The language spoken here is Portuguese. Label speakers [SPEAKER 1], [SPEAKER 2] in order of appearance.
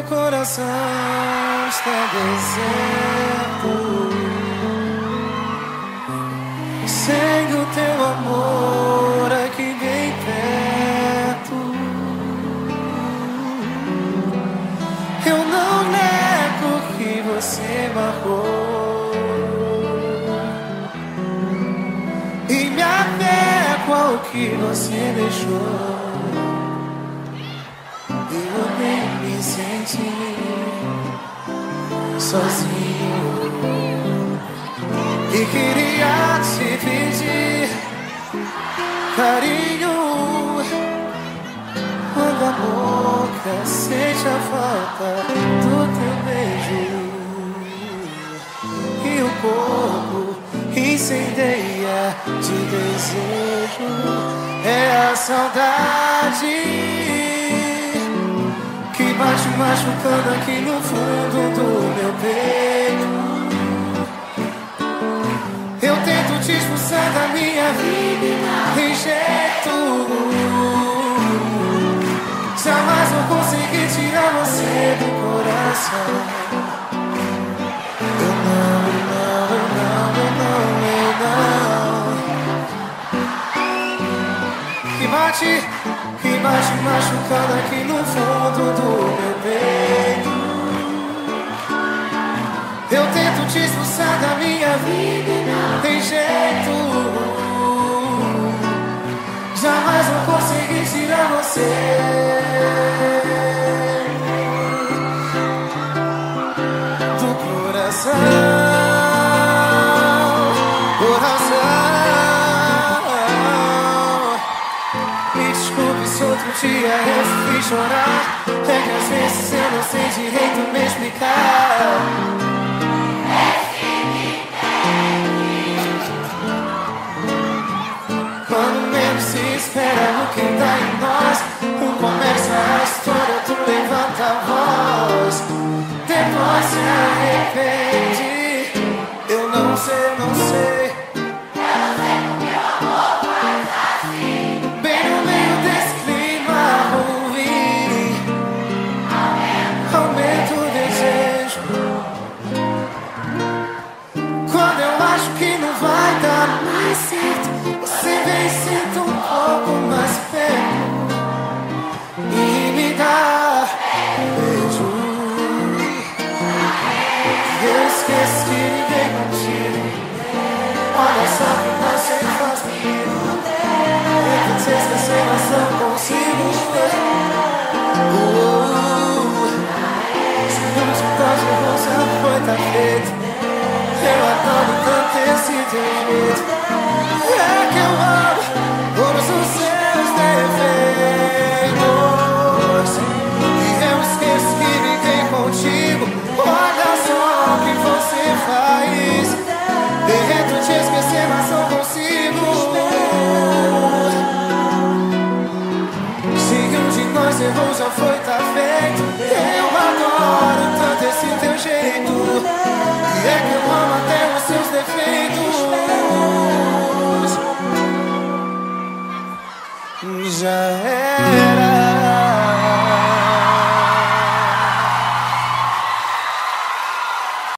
[SPEAKER 1] meu coração está deserto, sem o teu amor aqui bem perto. Eu não nego que você marcou e me apego ao que você deixou. Eu nem me senti sozinho e queria te pedir carinho, quando a boca sente a falta do teu beijo e o corpo incendeia de desejo. É a saudade que bate machucando aqui no fundo do meu peito. Eu tento te expulsar da minha vida, tem jeito. Jamais vou conseguir tirar você do coração. Eu não. Que bate machucando aqui no fundo do meu peito. Eu tento te expulsar da minha vida e não tem jeito. Jamais vou conseguir tirar você do coração. Me desculpe se outro dia eu te fiz chorar. É que às vezes eu não sei direito me explicar. Quando menos se espera, o que dá em nós. Um começa a história, tu levanta a voz, depois se arrepende. Eu não sei, eu não sei. Que não vai dar mais certo, você vem senta um pouco mais perto e me dá um beijo. Eu esqueço que ninguém contigo. Olha só que você faz comigo. Tento te esquecer, mas não consigo. Segundo de paz, você não foi tá feito. Eu adoro tanto esse teu jeito.